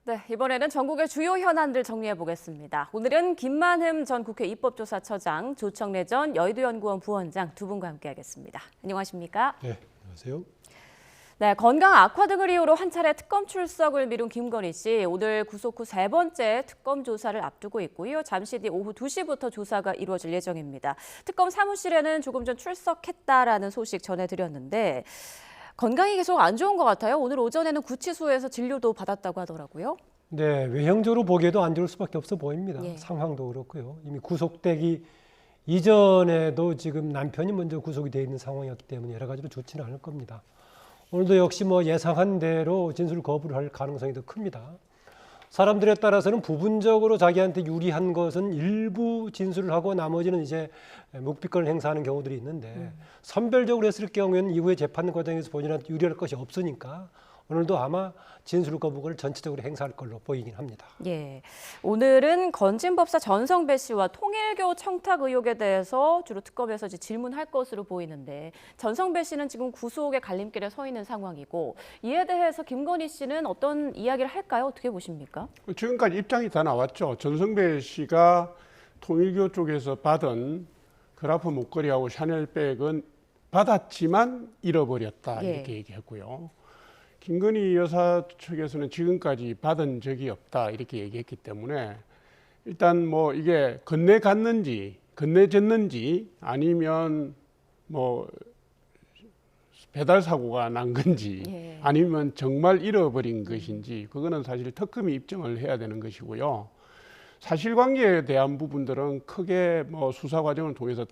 네, 이번에는 전국의 주요 현안들 정리해 보겠습니다. 오늘은 김만흠 전 국회 입법조사처장, 조청래 전 여의도연구원 부원장 두 분과 함께하겠습니다. 안녕하십니까? 네, 안녕하세요. 네, 건강 악화 등을 이유로 한 차례 특검 출석을 미룬 김건희 씨, 오늘 구속 후 세 번째 특검 조사를 앞두고 있고요. 잠시 뒤 오후 2시부터 조사가 이루어질 예정입니다. 특검 사무실에는 조금 전 출석했다라는 소식 전해드렸는데 건강이 계속 안 좋은 것 같아요. 오늘 오전에는 구치소에서 진료도 받았다고 하더라고요. 네, 외형적으로 보기에도 안 좋을 수밖에 없어 보입니다. 예. 상황도 그렇고요. 이미 구속되기 이전에도 지금 남편이 먼저 구속이 돼 있는 상황이었기 때문에 여러 가지로 좋지는 않을 겁니다. 오늘도 역시 예상한 대로 진술 거부를 할 가능성이 더 큽니다. 사람들에 따라서는 부분적으로 자기한테 유리한 것은 일부 진술을 하고 나머지는 이제 묵비권을 행사하는 경우들이 있는데 선별적으로 했을 경우에는 이후에 재판 과정에서 본인한테 유리할 것이 없으니까 오늘도 아마 진술 거부를 전체적으로 행사할 걸로 보이긴 합니다. 예, 오늘은 건진법사 전성배 씨와 통일교 청탁 의혹에 대해서 주로 특검에서 이제 질문할 것으로 보이는데 전성배 씨는 지금 구속의 갈림길에 서 있는 상황이고 이에 대해서 김건희 씨는 어떤 이야기를 할까요? 어떻게 보십니까? 지금까지 입장이 다 나왔죠. 전성배 씨가 통일교 쪽에서 받은 그라프 목걸이하고 샤넬백은 받았지만 잃어버렸다 예. 이렇게 얘기했고요. 김건희 여사 측에서는 지금까지 받은 적이 없다 이렇게 얘기했기 때문에 일단 이게 건네졌는지 아니면 배달 사고가 난 건지 예. 아니면 정말 잃어버린 것인지 그거는 사실 특검이 입증을 해야 되는 것이고요. 사실관계에 대한 부분들은 크게 수사 과정을 통해서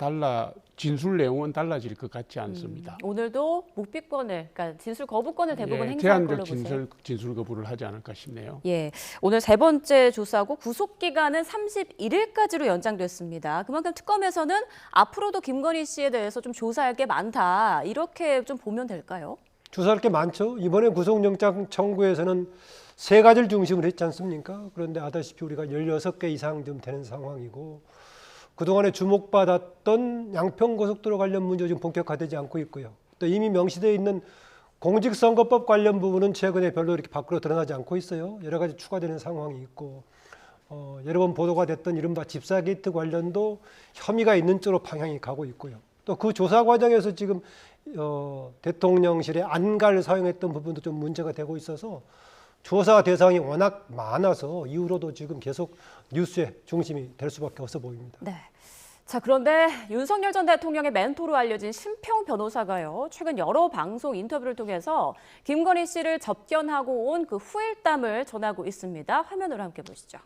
진술 내용은 달라질 것 같지 않습니다. 오늘도 묵비권을, 그러니까 진술 거부권을 대부분 행사할 걸로 제한적 보세요. 진술 거부를 하지 않을까 싶네요. 예, 오늘 세 번째 조사고 구속 기간은 31일까지로 연장됐습니다. 그만큼 특검에서는 앞으로도 김건희 씨에 대해서 좀 조사할 게 많다 이렇게 좀 보면 될까요? 조사할 게 많죠. 이번에 구속영장 청구에서는 세 가지를 중심으로 했지 않습니까? 그런데 아다시피 우리가 16개 이상 좀 되는 상황이고 그동안에 주목받았던 양평고속도로 관련 문제 지금 본격화되지 않고 있고요. 또 이미 명시되어 있는 공직선거법 관련 부분은 최근에 별로 이렇게 밖으로 드러나지 않고 있어요. 여러 가지 추가되는 상황이 있고 여러 번 보도가 됐던 이른바 집사 게이트 관련도 혐의가 있는 쪽으로 방향이 가고 있고요. 또 그 조사 과정에서 지금 대통령실에 안가를 사용했던 부분도 좀 문제가 되고 있어서 조사 대상이 워낙 많아서 이후로도 지금 계속 뉴스의 중심이 될 수밖에 없어 보입니다. 네. 자, 그런데 윤석열 전 대통령의 멘토로 알려진 심평 변호사가요. 최근 여러 방송 인터뷰를 통해서 김건희 씨를 접견하고 온 그 후일담을 전하고 있습니다. 화면으로 함께 보시죠.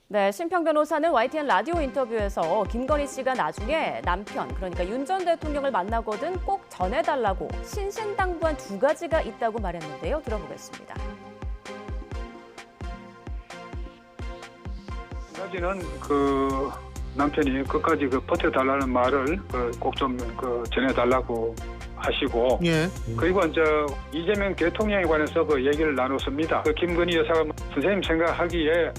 네, 심평 변호사는 YTN 라디오 인터뷰에서 김건희 씨가 나중에 남편, 그러니까 윤 전 대통령을 만나거든 꼭 전해달라고 신신당부한 두 가지가 있다고 말했는데요. 들어보겠습니다. 한 가지는 남편이 끝까지 버텨달라는 말을 꼭 좀 전해달라고 하시고, 예. 그리고 이제 이재명 대통령에 관해서 얘기를 나눴습니다. 김건희 여사가 선생님 생각하기에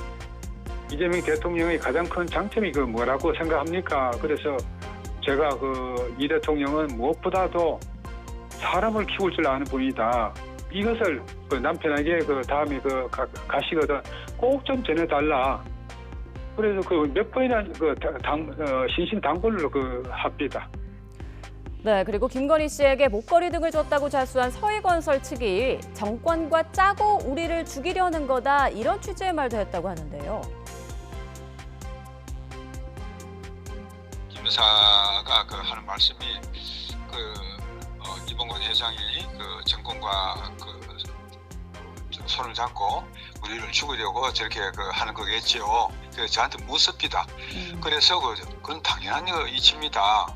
이재명 대통령의 가장 큰 장점이 뭐라고 생각합니까? 그래서 제가 이 대통령은 무엇보다도 사람을 키울 줄 아는 분이다. 이것을 남편에게 다음에 가시거든 꼭 좀 전해달라. 그래서 몇 번이나 신신당부를 합니다. 네, 그리고 김건희 씨에게 목걸이 등을 줬다고 자수한 서희건설 측이 정권과 짜고 우리를 죽이려는 거다 이런 취지의 말도 했다고 하는데요. 김 여사가 하는 말씀이 이봉건 회장이 정권과 손을 잡고 우리를 죽이려고 저렇게 하는 거겠지요. 저한테 무섭기다. 그래서 그건 당연한 이치입니다.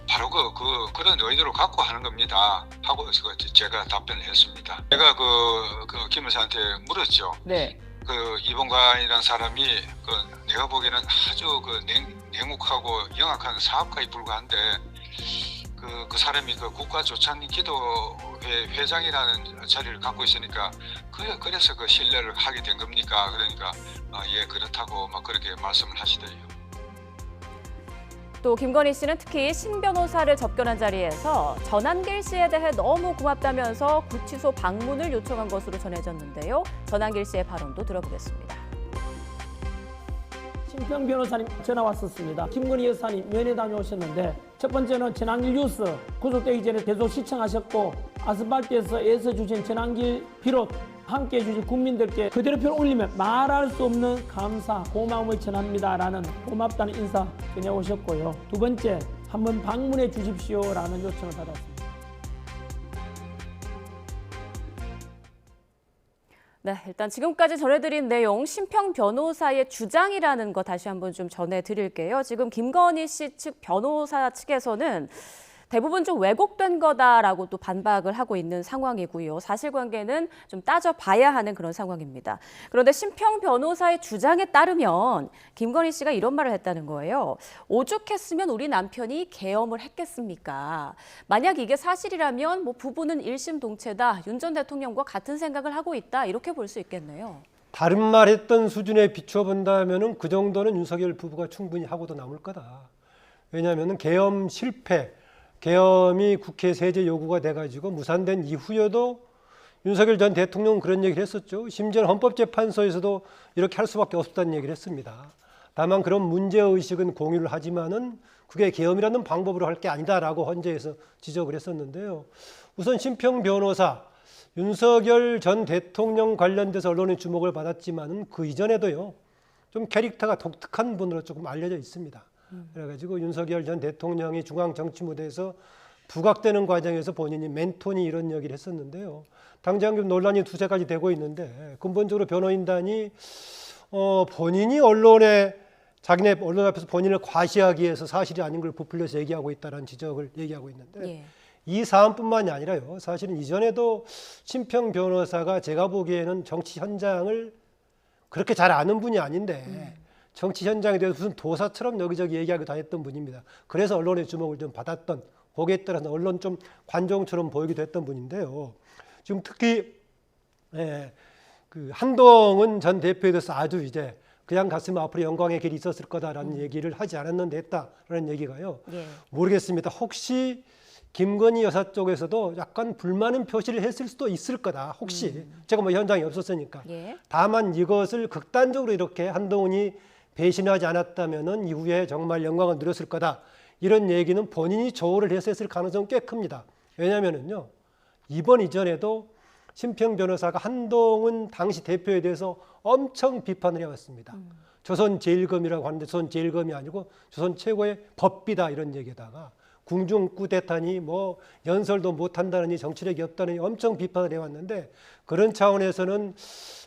바로 그런 의도를 갖고 하는 겁니다. 하고 제가 답변을 했습니다. 제가 김 여사한테 물었죠. 네. 이봉관이라는 사람이 내가 보기에는 아주 냉혹하고 영악한 사업가에 불과한데 그 사람이 국가조찬기도회 회장이라는 자리를 갖고 있으니까 그래서 신뢰를 하게 된 겁니까? 그러니까 예 그렇다고 그렇게 말씀을 하시더래요. 또 김건희 씨는 특히 신 변호사를 접견한 자리에서 전한길 씨에 대해 너무 고맙다면서 구치소 방문을 요청한 것으로 전해졌는데요. 전한길 씨의 발언도 들어보겠습니다. 신평 변호사님 전화 왔었습니다. 김건희 여사님 면회 다녀오셨는데 첫 번째는 전한길 뉴스 구속되기 전에 계속 시청하셨고 아스팔트에서 주신 전한길 비롯 함께해 주신 국민들께 그대로 표 올리면 말할 수 없는 감사, 고마움을 전합니다라는 고맙다는 인사 전해오셨고요. 두 번째, 한번 방문해 주십시오라는 요청을 받았습니다. 네, 일단 지금까지 전해드린 내용 신평 변호사의 주장이라는 거 다시 한번 좀 전해드릴게요. 지금 김건희 씨 측 변호사 측에서는 대부분 좀 왜곡된 거다라고 또 반박을 하고 있는 상황이고요. 사실관계는 좀 따져봐야 하는 그런 상황입니다. 그런데 신평 변호사의 주장에 따르면 김건희 씨가 이런 말을 했다는 거예요. 오죽했으면 우리 남편이 계엄을 했겠습니까? 만약 이게 사실이라면 뭐 부부는 일심동체다. 윤 전 대통령과 같은 생각을 하고 있다. 이렇게 볼 수 있겠네요. 다른 말 했던 수준에 비춰본다면 그 정도는 윤석열 부부가 충분히 하고도 남을 거다. 왜냐하면 계엄 실패, 계엄이 국회 세제 요구가 돼가지고 무산된 이후에도 윤석열 전 대통령은 그런 얘기를 했었죠. 심지어 헌법재판소에서도 이렇게 할 수밖에 없었다는 얘기를 했습니다. 다만 그런 문제의식은 공유를 하지만은 그게 계엄이라는 방법으로 할 게 아니다라고 헌재에서 지적을 했었는데요. 우선 신평 변호사, 윤석열 전 대통령 관련돼서 언론의 주목을 받았지만은 그 이전에도요. 좀 캐릭터가 독특한 분으로 조금 알려져 있습니다. 그래가지고 윤석열 전 대통령이 중앙 정치 무대에서 부각되는 과정에서 본인이 멘토니 이런 얘기를 했었는데요. 당장 논란이 두세 가지 되고 있는데 근본적으로 변호인단이 본인이 자기네 언론 앞에서 본인을 과시하기 위해서 사실이 아닌 걸 부풀려서 얘기하고 있다는 지적을 얘기하고 있는데 예. 이 사안뿐만이 아니라요. 사실은 이전에도 신평 변호사가 제가 보기에는 정치 현장을 그렇게 잘 아는 분이 아닌데 정치 현장에 대해서 무슨 도사처럼 여기저기 얘기하고 다녔던 분입니다. 그래서 언론의 주목을 좀 받았던, 거기에 따라서 언론 좀 관종처럼 보이기도 했던 분인데요. 지금 특히 그 한동훈 전 대표에 대해서 아주 이제 그냥 갔으면 앞으로 영광의 길이 있었을 거다라는 얘기를 하지 않았는데 했다라는 얘기가요. 예. 모르겠습니다. 혹시 김건희 여사 쪽에서도 약간 불만은 표시를 했을 수도 있을 거다. 혹시 제가 뭐 현장에 없었으니까. 예. 다만 이것을 극단적으로 이렇게 한동훈이 배신하지 않았다면은 이후에 정말 영광을 누렸을 거다. 이런 얘기는 본인이 조언을 해서 했을 가능성은 꽤 큽니다. 왜냐하면은요. 이번 이전에도 신평 변호사가 한동훈 당시 대표에 대해서 엄청 비판을 해왔습니다. 조선제일검이라고 하는데 조선제일검이 아니고 조선 최고의 법비다 이런 얘기에다가 궁중 쿠데타니 뭐 연설도 못한다느니 정치력이 없다느니 엄청 비판을 해왔는데 그런 차원에서는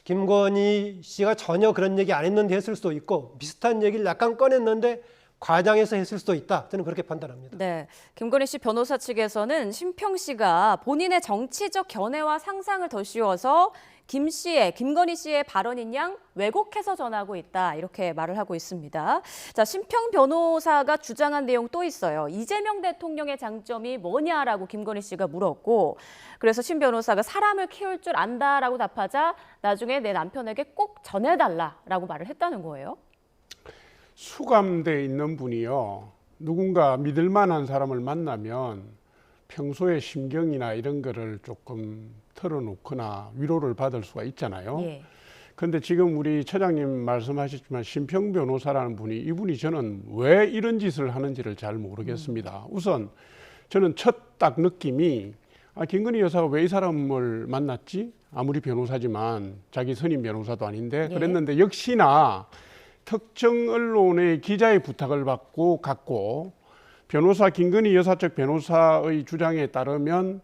김건희 씨가 전혀 그런 얘기 안 했는데 했을 수도 있고 비슷한 얘기를 약간 꺼냈는데 과장해서 했을 수도 있다. 저는 그렇게 판단합니다. 네, 김건희 씨 변호사 측에서는 신평 씨가 본인의 정치적 견해와 상상을 더 씌워서 김건희 씨의 발언인 양 왜곡해서 전하고 있다 이렇게 말을 하고 있습니다. 자, 신평 변호사가 주장한 내용 또 있어요. 이재명 대통령의 장점이 뭐냐라고 김건희 씨가 물었고 그래서 신 변호사가 사람을 키울 줄 안다라고 답하자 나중에 내 남편에게 꼭 전해달라라고 말을 했다는 거예요. 수감돼 있는 분이요. 누군가 믿을 만한 사람을 만나면 평소의 심경이나 이런 거를 조금 털어놓거나 위로를 받을 수가 있잖아요. 예. 근데 지금 우리 처장님 말씀하셨지만 신평 변호사라는 분이 이분이 저는 왜 이런 짓을 하는지를 잘 모르겠습니다. 우선 저는 첫 딱 느낌이 김건희 여사가 왜 이 사람을 만났지? 아무리 변호사지만 자기 선임 변호사도 아닌데 예. 그랬는데 역시나 특정 언론의 기자의 부탁을 받고 갔고 변호사 김건희 여사 측 변호사의 주장에 따르면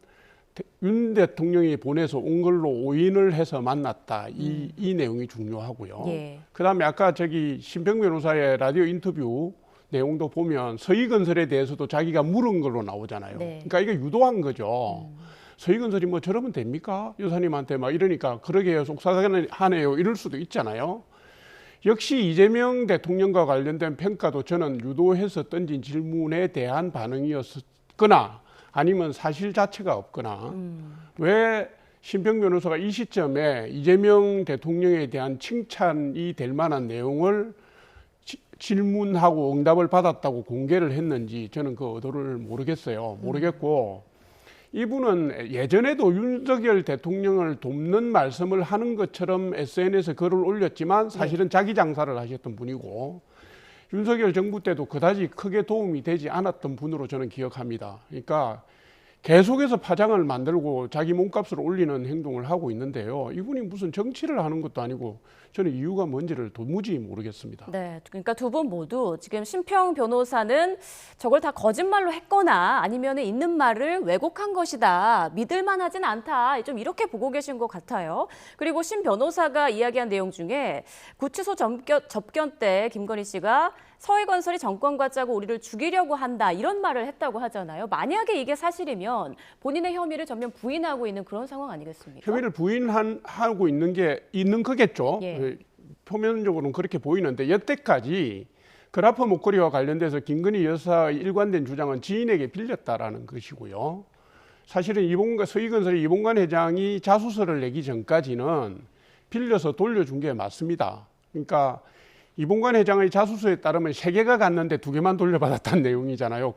윤 대통령이 보내서 온 걸로 오인을 해서 만났다. 이 내용이 중요하고요. 예. 그다음에 아까 신평 변호사의 라디오 인터뷰 내용도 보면 서희건설에 대해서도 자기가 물은 걸로 나오잖아요. 네. 그러니까 이게 유도한 거죠. 서희건설이 뭐 저러면 됩니까? 여사님한테 막 이러니까 그러게요. 속상하네요. 이럴 수도 있잖아요. 역시 이재명 대통령과 관련된 평가도 저는 유도해서 던진 질문에 대한 반응이었거나 아니면 사실 자체가 없거나 왜 신평 변호사가 이 시점에 이재명 대통령에 대한 칭찬이 될 만한 내용을 질문하고 응답을 받았다고 공개를 했는지 저는 그 의도를 모르겠고 이분은 예전에도 윤석열 대통령을 돕는 말씀을 하는 것처럼 SNS에 글을 올렸지만 사실은 자기 장사를 하셨던 분이고 윤석열 정부 때도 그다지 크게 도움이 되지 않았던 분으로 저는 기억합니다. 그러니까 계속해서 파장을 만들고 자기 몸값을 올리는 행동을 하고 있는데요. 이분이 무슨 정치를 하는 것도 아니고 저는 이유가 뭔지를 도무지 모르겠습니다. 네, 그러니까 두 분 모두 지금 심평 변호사는 저걸 다 거짓말로 했거나 아니면 있는 말을 왜곡한 것이다. 믿을 만하진 않다. 좀 이렇게 보고 계신 것 같아요. 그리고 심 변호사가 이야기한 내용 중에 구치소 접견 때 김건희 씨가 서해건설이 정권과 짜고 우리를 죽이려고 한다 이런 말을 했다고 하잖아요. 만약에 이게 사실이면 본인의 혐의를 전면 부인하고 있는 그런 상황 아니겠습니까? 혐의를 부인하고 있는 거겠죠. 예. 표면적으로는 그렇게 보이는데 여태까지 그라프 목걸이와 관련돼서 김건희 여사의 일관된 주장은 지인에게 빌렸다라는 것이고요. 사실은 서희건설의 이봉관 회장이 자수서를 내기 전까지는 빌려서 돌려준 게 맞습니다. 그러니까 이봉관 회장의 자수서에 따르면 3개가 갔는데 2개만 돌려받았다는 내용이잖아요.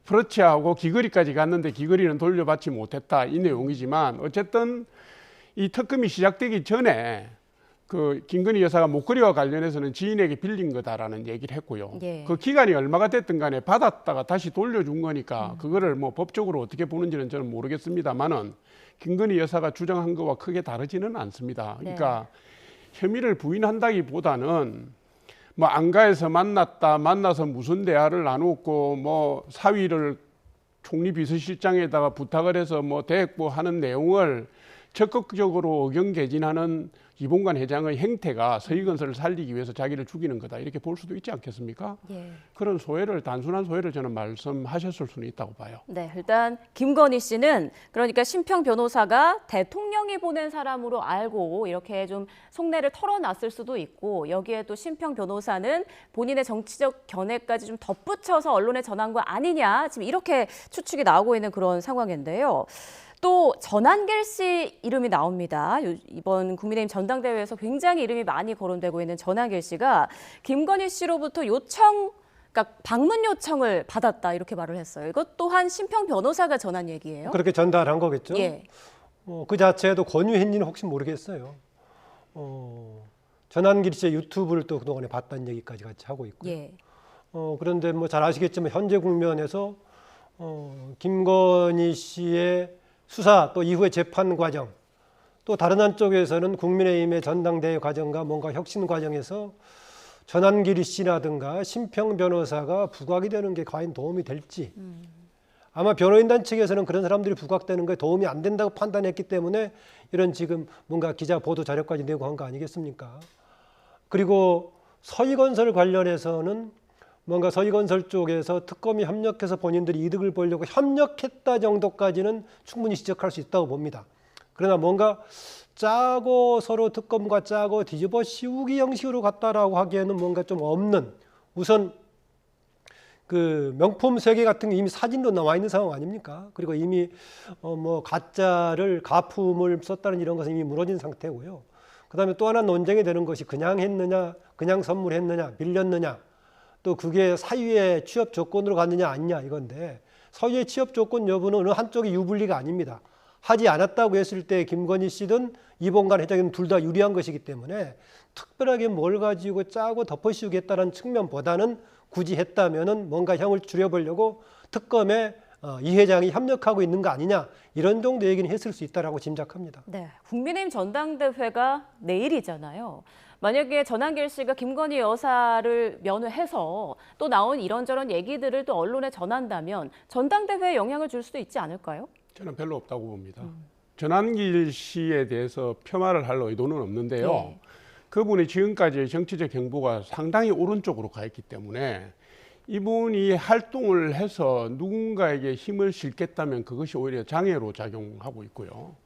그렇지 하고 귀걸이까지 갔는데 귀걸이는 돌려받지 못했다 이 내용이지만 어쨌든 이 특검이 시작되기 전에 그 김건희 여사가 목걸이와 관련해서는 지인에게 빌린 거다라는 얘기를 했고요. 예. 그 기간이 얼마가 됐든 간에 받았다가 다시 돌려준 거니까 그거를 뭐 법적으로 어떻게 보는지는 저는 모르겠습니다만은 김건희 여사가 주장한 거와 크게 다르지는 않습니다. 그러니까 혐의를 부인한다기보다는 뭐 안가에서 만나서 무슨 대화를 나눴고 뭐 사위를 총리 비서실장에다가 부탁을 해서 뭐 대획부하는 내용을 적극적으로 의견개진하는 이봉관 회장의 행태가 서희건설을 살리기 위해서 자기를 죽이는 거다 이렇게 볼 수도 있지 않겠습니까? 예. 그런 단순한 소회를 저는 말씀하셨을 수는 있다고 봐요. 네, 일단 김건희 씨는 그러니까 심평 변호사가 대통령이 보낸 사람으로 알고 이렇게 좀 속내를 털어놨을 수도 있고 여기에 또 심평 변호사는 본인의 정치적 견해까지 좀 덧붙여서 언론에 전한 거 아니냐 지금 이렇게 추측이 나오고 있는 그런 상황인데요. 또 전한길 씨 이름이 나옵니다. 이번 국민의힘 전당대회에서 굉장히 이름이 많이 거론되고 있는 전한길 씨가 김건희 씨로부터 그러니까 방문 요청을 받았다 이렇게 말을 했어요. 이것 또한 심평 변호사가 전한 얘기예요. 그렇게 전달한 거겠죠. 예. 그 자체도 권유했는지는 혹시 모르겠어요. 전한길 씨의 유튜브를 또 그동안에 봤다는 얘기까지 같이 하고 있고요. 예. 그런데 뭐 잘 아시겠지만 현재 국면에서 김건희 씨의 수사 또 이후의 재판 과정 또 다른 한쪽에서는 국민의힘의 전당대회 과정과 뭔가 혁신 과정에서 전한길 씨라든가 심평 변호사가 부각이 되는 게 과연 도움이 될지 아마 변호인단 측에서는 그런 사람들이 부각되는 거에 도움이 안 된다고 판단했기 때문에 이런 지금 뭔가 기자 보도 자료까지 내고 한 거 아니겠습니까? 그리고 서희건설 관련해서는 뭔가 서희건설 쪽에서 특검이 협력해서 본인들이 이득을 보려고 협력했다 정도까지는 충분히 지적할 수 있다고 봅니다. 그러나 뭔가 짜고 서로 특검과 짜고 뒤집어 씌우기 형식으로 갔다라고 하기에는 뭔가 좀 없는 우선 그 명품 세계 같은 게 이미 사진도 나와 있는 상황 아닙니까? 그리고 이미 뭐 가품을 썼다는 이런 것은 이미 무너진 상태고요. 그다음에 또 하나 논쟁이 되는 것이 그냥 했느냐, 그냥 선물했느냐, 빌렸느냐. 또 그게 사유의 취업 조건으로 갔느냐 아니냐 이건데 사유의 취업 조건 여부는 어느 한쪽이 유불리가 아닙니다. 하지 않았다고 했을 때 김건희 씨든 이봉관 회장은 둘 다 유리한 것이기 때문에 특별하게 뭘 가지고 짜고 덮어씌우겠다는 측면보다는 굳이 했다면은 뭔가 형을 줄여보려고 특검에 이 회장이 협력하고 있는 거 아니냐 이런 정도 얘기는 했을 수 있다라고 짐작합니다. 네, 국민의힘 전당대회가 내일이잖아요. 만약에 전한길 씨가 김건희 여사를 면회해서 또 나온 이런저런 얘기들을 또 언론에 전한다면 전당대회에 영향을 줄 수도 있지 않을까요? 저는 별로 없다고 봅니다. 전한길 씨에 대해서 폄하를 할 의도는 없는데요. 네. 그분이 지금까지의 정치적 행보가 상당히 오른쪽으로 가 있기 때문에 이분이 활동을 해서 누군가에게 힘을 실겠다면 그것이 오히려 장애로 작용하고 있고요.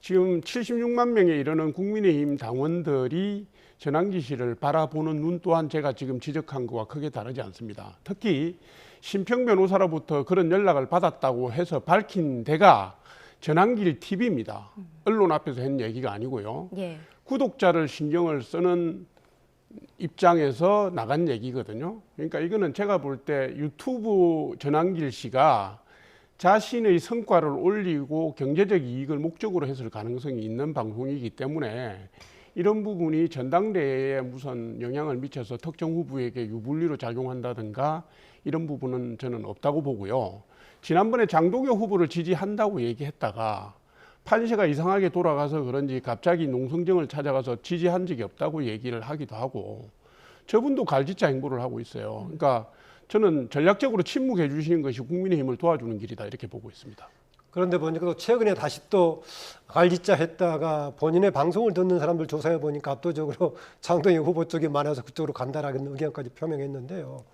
지금 76만 명에 이르는 국민의힘 당원들이 전한길 씨를 바라보는 눈 또한 제가 지금 지적한 것과 크게 다르지 않습니다. 특히 심평 변호사로부터 그런 연락을 받았다고 해서 밝힌 데가 전한길 TV입니다. 언론 앞에서 한 얘기가 아니고요. 예. 구독자를 신경을 쓰는 입장에서 나간 얘기거든요. 그러니까 이거는 제가 볼 때 유튜브 전환길 씨가 자신의 성과를 올리고 경제적 이익을 목적으로 했을 가능성이 있는 방송이기 때문에 이런 부분이 전당대회에 무슨 영향을 미쳐서 특정 후보에게 유불리로 작용한다든가 이런 부분은 저는 없다고 보고요. 지난번에 장동혁 후보를 지지한다고 얘기했다가 판세가 이상하게 돌아가서 그런지 갑자기 농성정을 찾아가서 지지한 적이 없다고 얘기를 하기도 하고 저분도 갈짓자 행보를 하고 있어요. 그러니까 저는 전략적으로 침묵해 주시는 것이 국민의힘을 도와주는 길이다 이렇게 보고 있습니다. 그런데 보니까 또 최근에 다시 또 갈짓자 했다가 본인의 방송을 듣는 사람들 조사해 보니까 압도적으로 장동혁 후보 쪽이 많아서 그쪽으로 간다라는 의견까지 표명했는데요.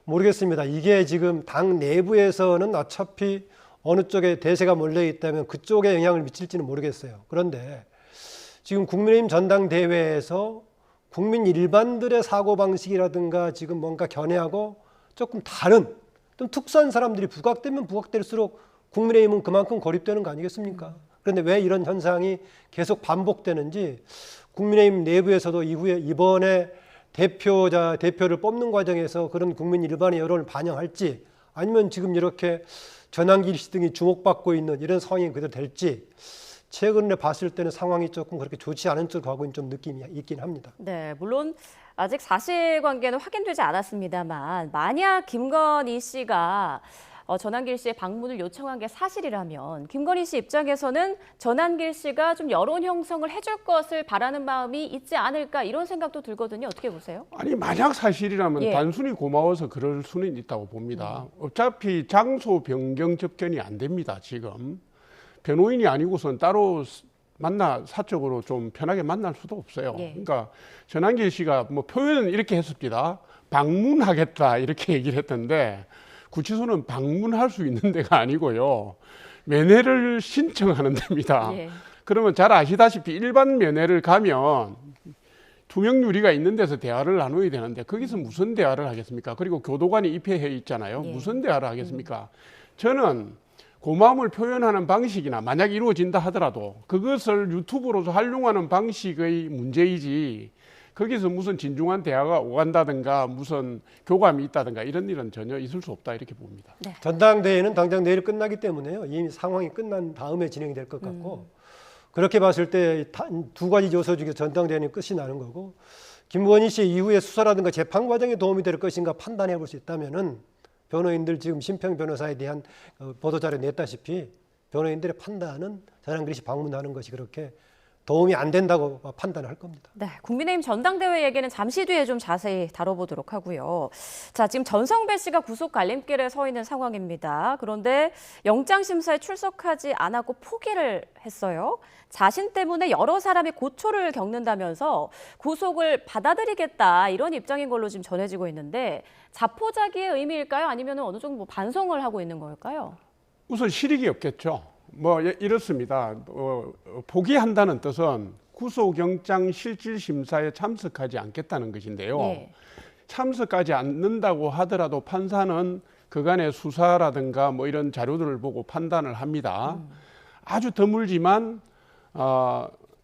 모르겠습니다. 이게 지금 당 내부에서는 어차피 어느 쪽에 대세가 몰려 있다면 그쪽에 영향을 미칠지는 모르겠어요. 그런데 지금 국민의힘 전당대회에서 국민 일반들의 사고방식이라든가 지금 뭔가 견해하고 조금 다른 좀 특수한 사람들이 부각되면 부각될수록 국민의힘은 그만큼 고립되는 거 아니겠습니까? 그런데 왜 이런 현상이 계속 반복되는지 국민의힘 내부에서도 이번에 대표를 뽑는 과정에서 그런 국민 일반의 여론을 반영할지 아니면 지금 이렇게 전환길 씨 등이 주목받고 있는 이런 상황이 그대로 될지 최근에 봤을 때는 상황이 조금 그렇게 좋지 않은 쪽으로 가고 있는 좀 느낌이 있긴 합니다. 네, 물론 아직 사실관계는 확인되지 않았습니다만 만약 김건희 씨가 전환길 씨의 방문을 요청한 게 사실이라면 김건희 씨 입장에서는 전환길 씨가 좀 여론 형성을 해줄 것을 바라는 마음이 있지 않을까 이런 생각도 들거든요. 어떻게 보세요? 아니 만약 사실이라면 예. 단순히 고마워서 그럴 수는 있다고 봅니다. 어차피 장소 변경 접견이 안 됩니다. 지금 변호인이 아니고선 따로 사적으로 좀 편하게 만날 수도 없어요. 예. 그러니까 전환길 씨가 뭐 표현은 이렇게 했습니다. 방문하겠다 이렇게 얘기를 했던데 구치소는 방문할 수 있는 데가 아니고요. 면회를 신청하는 데입니다. 예. 그러면 잘 아시다시피 일반 면회를 가면 투명 유리가 있는 데서 대화를 나눠야 되는데 거기서 무슨 대화를 하겠습니까? 그리고 교도관이 입회해 있잖아요. 예. 무슨 대화를 하겠습니까? 저는 고마움을 표현하는 방식이나 만약 이루어진다 하더라도 그것을 유튜브로서 활용하는 방식의 문제이지 거기서 무슨 진중한 대화가 오간다든가 무슨 교감이 있다든가 이런 일은 전혀 있을 수 없다 이렇게 봅니다. 네. 전당대회는 당장 내일 끝나기 때문에요. 이미 상황이 끝난 다음에 진행이 될 것 같고 그렇게 봤을 때 두 가지 요소 중에 전당대회는 끝이 나는 거고 김건희 씨 이후에 수사라든가 재판 과정에 도움이 될 것인가 판단해 볼 수 있다면은 변호인들 지금 심평 변호사에 대한 보도자료 냈다시피 변호인들의 판단은 전환길 씨 방문하는 것이 그렇게 도움이 안 된다고 판단을 할 겁니다. 네, 국민의힘 전당대회 얘기는 잠시 뒤에 좀 자세히 다뤄보도록 하고요. 자, 지금 전성배 씨가 구속 갈림길에 서 있는 상황입니다. 그런데 영장심사에 출석하지 않았고 포기를 했어요. 자신 때문에 여러 사람이 고초를 겪는다면서 구속을 받아들이겠다 이런 입장인 걸로 지금 전해지고 있는데 자포자기의 의미일까요? 아니면 어느 정도 반성을 하고 있는 걸까요? 우선 실익이 없겠죠. 뭐 이렇습니다. 포기한다는 뜻은 구속영장 실질심사에 참석하지 않겠다는 것인데요. 네. 참석하지 않는다고 하더라도 판사는 그간의 수사라든가 뭐 이런 자료들을 보고 판단을 합니다. 아주 드물지만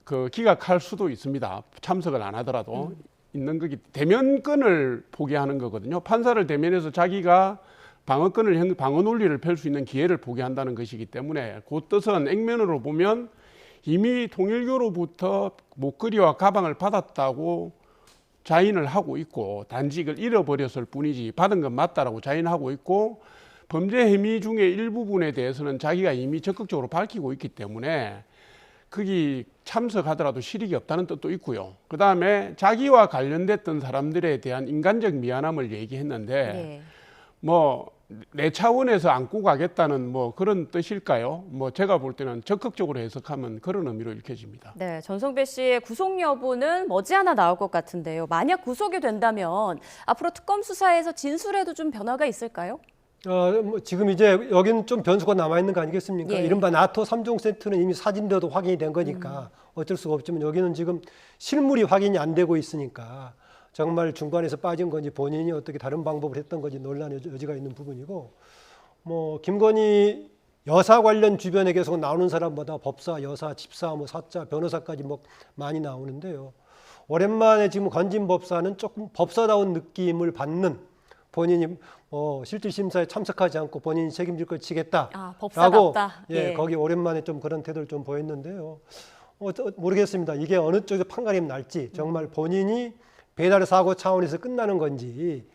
그 기각할 수도 있습니다. 참석을 안 하더라도 있는 거기 대면권을 포기하는 거거든요. 판사를 대면해서 자기가 방어 논리를 펼 수 있는 기회를 포기한다는 것이기 때문에 그 뜻은 액면으로 보면 이미 통일교로부터 목걸이와 가방을 받았다고 자인을 하고 있고 단지 이걸 잃어버렸을 뿐이지 받은 건 맞다라고 자인하고 있고 범죄 혐의 중에 일부분에 대해서는 자기가 이미 적극적으로 밝히고 있기 때문에 거기 참석하더라도 실익이 없다는 뜻도 있고요. 그다음에 자기와 관련됐던 사람들에 대한 인간적 미안함을 얘기했는데 네. 뭐 내 차원에서 안고 가겠다는 뭐 그런 뜻일까요? 뭐 제가 볼 때는 적극적으로 해석하면 그런 의미로 읽혀집니다. 네, 전성배 씨의 구속 여부는 머지않아 나올 것 같은데요. 만약 구속이 된다면 앞으로 특검 수사에서 진술에도 좀 변화가 있을까요? 뭐 지금 이제 여기는 좀 변수가 남아 있는 거 아니겠습니까? 예. 이른바 나토 3종 세트는 이미 사진대도 확인이 된 거니까 어쩔 수가 없지만 여기는 지금 실물이 확인이 안 되고 있으니까 정말 중간에서 빠진 건지 본인이 어떻게 다른 방법을 했던 건지 논란의 여지가 있는 부분이고 뭐 김건희 여사 관련 주변에 계속 나오는 사람마다 법사, 여사, 집사, 뭐 사자, 변호사까지 뭐 많이 나오는데요. 오랜만에 지금 건진 법사는 조금 법사다운 느낌을 받는 본인이 실질 심사에 참석하지 않고 본인이 책임질 걸 치겠다. 아, 라고 법사답다. 예, 거기 오랜만에 좀 그런 태도를 좀 보였는데요. 모르겠습니다. 이게 어느 쪽에서 판가름이 날지 정말 본인이 배달 사고 차원에서 끝나는 건지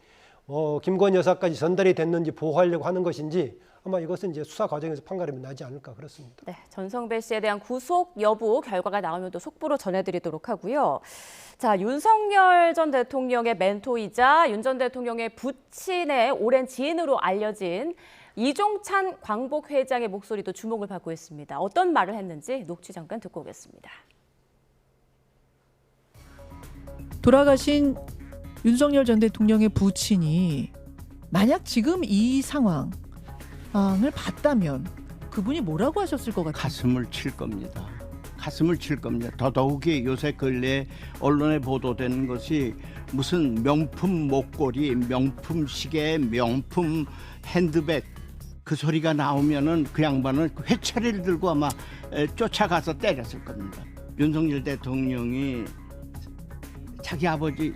김건희 여사까지 전달이 됐는지 보호하려고 하는 것인지 아마 이것은 이제 수사 과정에서 판가름이 나지 않을까 그렇습니다. 네, 전성배 씨에 대한 구속 여부 결과가 나오면 또 속보로 전해드리도록 하고요. 자, 윤석열 전 대통령의 멘토이자 윤 전 대통령의 부친의 오랜 지인으로 알려진 이종찬 광복회장의 목소리도 주목을 받고 있습니다. 어떤 말을 했는지 녹취 잠깐 듣고 오겠습니다. 돌아가신 윤석열 전 대통령의 부친이 만약 지금 이 상황을 봤다면 그분이 뭐라고 하셨을 것 같아요? 가슴을 칠 겁니다. 가슴을 칠 겁니다. 더더욱이 요새 근래 언론에 보도되는 것이 무슨 명품 목걸이, 명품 시계, 명품 핸드백 그 소리가 나오면은 그 양반을 회초리를 들고 아마 쫓아가서 때렸을 겁니다. 윤석열 대통령이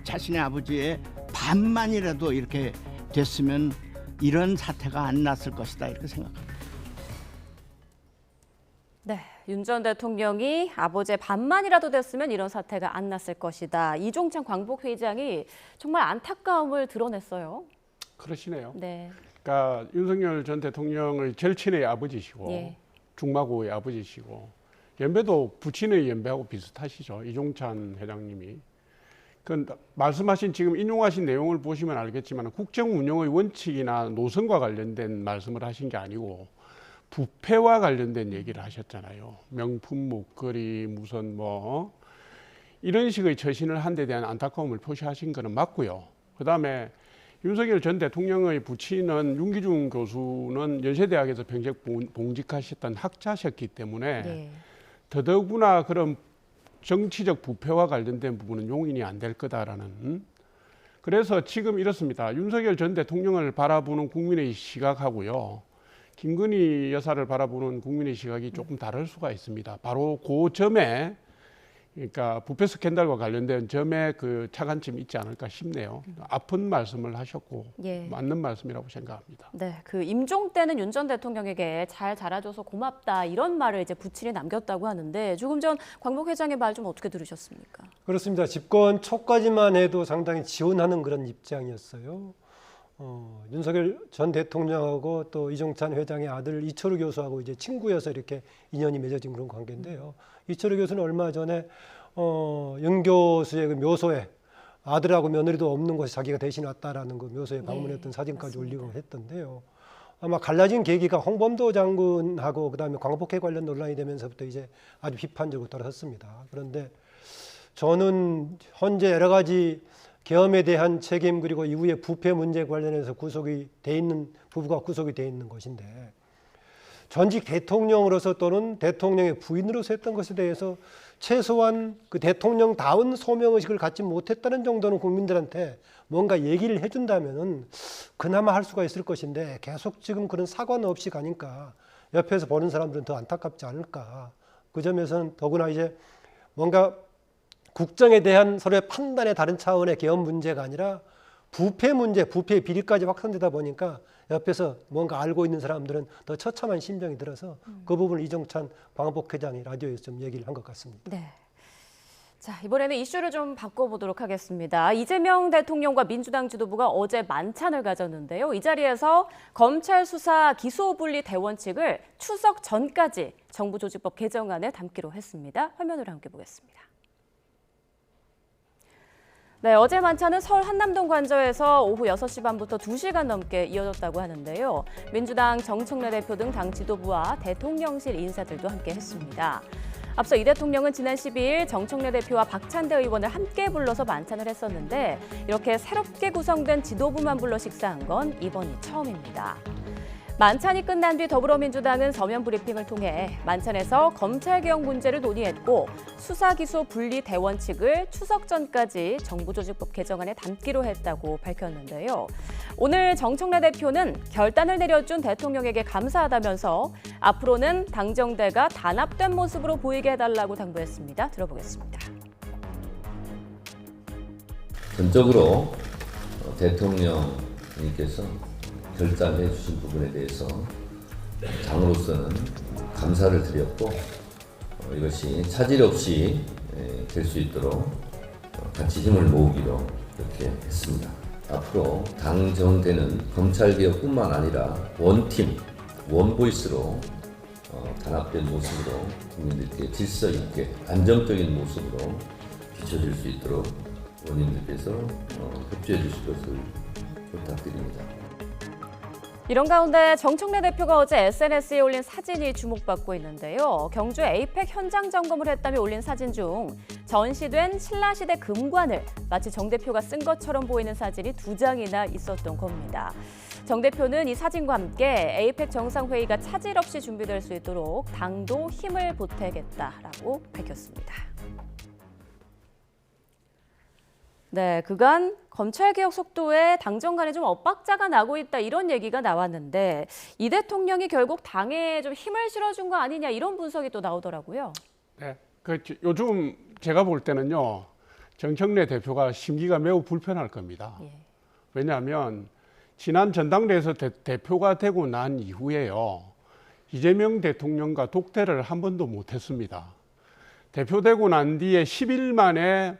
자신의 아버지의 반만이라도 이렇게 됐으면 이런 사태가 안 났을 것이다 이렇게 생각합니다. 네, 윤 전 대통령이 아버지의 반만이라도 됐으면 이런 사태가 안 났을 것이다. 이종찬 광복회장이 정말 안타까움을 드러냈어요. 그러시네요. 네. 그러니까 윤석열 전 대통령의 절친의 아버지시고 예. 중마고의 아버지시고 연배도 부친의 연배하고 비슷하시죠. 이종찬 회장님이. 그 말씀하신 지금 인용하신 내용을 보시면 알겠지만 국정 운영의 원칙이나 노선과 관련된 말씀을 하신 게 아니고 부패와 관련된 얘기를 하셨잖아요. 명품 목걸이 무슨 이런 식의 처신을 한 데 대한 안타까움을 표시하신 거는 맞고요. 그다음에 윤석열 전 대통령의 부친은 윤기중 교수는 연세대학에서 평생 봉직하셨던 학자셨기 때문에 네. 더더구나 그런 정치적 부패와 관련된 부분은 용인이 안 될 거다라는. 그래서 지금 이렇습니다. 윤석열 전 대통령을 바라보는 국민의 시각하고요. 김건희 여사를 바라보는 국민의 시각이 조금 다를 수가 있습니다. 바로 그 점에 그러니까 부패 스캔들과 관련된 점에 그 차관점이 있지 않을까 싶네요. 아픈 말씀을 하셨고 예. 맞는 말씀이라고 생각합니다. 네, 그 임종 때는 윤 전 대통령에게 잘 자라줘서 고맙다 이런 말을 이제 부친이 남겼다고 하는데 조금 전 광복 회장의 말 좀 어떻게 들으셨습니까? 그렇습니다. 집권 초까지만 해도 상당히 지원하는 그런 입장이었어요. 윤석열 전 대통령하고 또 이종찬 회장의 아들 이철우 교수하고 이제 친구여서 이렇게 인연이 맺어진 그런 관계인데요. 이철우 교수는 얼마 전에 영 교수의 그 묘소에 아들하고 며느리도 없는 곳에 자기가 대신 왔다라는 그 묘소에 방문했던 사진까지 올리고 했던데요. 아마 갈라진 계기가 홍범도 장군하고 그다음에 광복회 관련 논란이 되면서부터 이제 아주 비판적으로 돌아섰습니다. 그런데 저는 현재 여러 가지 계엄에 대한 책임 그리고 이후에 부패 문제 관련해서 구속이 돼 있는 부부가 구속이 돼 있는 것인데 전직 대통령으로서 또는 대통령의 부인으로서 했던 것에 대해서 최소한 그 대통령다운 소명의식을 갖지 못했다는 정도는 국민들한테 뭔가 얘기를 해준다면은 그나마 할 수가 있을 것인데 계속 지금 그런 사과는 없이 가니까 옆에서 보는 사람들은 더 안타깝지 않을까. 그 점에서는 더구나 이제 뭔가 국정에 대한 서로의 판단의 다른 차원의 계엄 문제가 아니라 부패 문제, 부패의 비리까지 확산되다 보니까 옆에서 뭔가 알고 있는 사람들은 더 처참한 심정이 들어서 그 부분을 이종찬 광복회장이 라디오에서 좀 얘기를 한 것 같습니다. 네. 자, 이번에는 이슈를 좀 바꿔보도록 하겠습니다. 이재명 대통령과 민주당 지도부가 어제 만찬을 가졌는데요. 이 자리에서 검찰 수사 기소 분리 대원칙을 추석 전까지 정부조직법 개정안에 담기로 했습니다. 화면으로 함께 보겠습니다. 네, 어제 만찬은 서울 한남동 관저에서 오후 6시 반부터 2시간 넘게 이어졌다고 하는데요. 민주당 정청래 대표 등 당 지도부와 대통령실 인사들도 함께 했습니다. 앞서 이 대통령은 지난 12일 정청래 대표와 박찬대 의원을 함께 불러서 만찬을 했었는데 이렇게 새롭게 구성된 지도부만 불러 식사한 건 이번이 처음입니다. 만찬이 끝난 뒤 더불어민주당은 서면 브리핑을 통해 만찬에서 검찰개혁 문제를 논의했고 수사기소 분리 대원칙을 추석 전까지 정부조직법 개정안에 담기로 했다고 밝혔는데요. 오늘 정청래 대표는 결단을 내려준 대통령에게 감사하다면서 앞으로는 당정대가 단합된 모습으로 보이게 해달라고 당부했습니다. 들어보겠습니다. 전적으로 대통령님께서 결단해 주신 부분에 대해서 당으로서는 감사를 드렸고 이것이 차질 없이 될 수 있도록 같이 힘을 모으기로 이렇게 했습니다. 앞으로 당정되는 검찰개혁뿐만 아니라 원팀, 원보이스로 단합된 모습으로 국민들께 질서 있게 안정적인 모습으로 비춰질 수 있도록 의원님들께서 협조해 주실 것을 부탁드립니다. 이런 가운데 정청래 대표가 어제 SNS에 올린 사진이 주목받고 있는데요. 경주 에이펙 현장 점검을 했다며 올린 사진 중 전시된 신라시대 금관을 마치 정 대표가 쓴 것처럼 보이는 사진이 2장이나 있었던 겁니다. 정 대표는 이 사진과 함께 에이펙 정상회의가 차질 없이 준비될 수 있도록 당도 힘을 보태겠다라고 밝혔습니다. 네, 그간 검찰개혁 속도에 당정 간에 좀 엇박자가 나고 있다 이런 얘기가 나왔는데 이 대통령이 결국 당에 좀 힘을 실어준 거 아니냐 이런 분석이 또 나오더라고요. 네, 요즘 제가 볼 때는요. 정청래 대표가 심기가 매우 불편할 겁니다. 예. 왜냐하면 지난 전당대회에서 대표가 되고 난 이후에요. 이재명 대통령과 독대를 한 번도 못했습니다. 대표되고 난 뒤에 10일 만에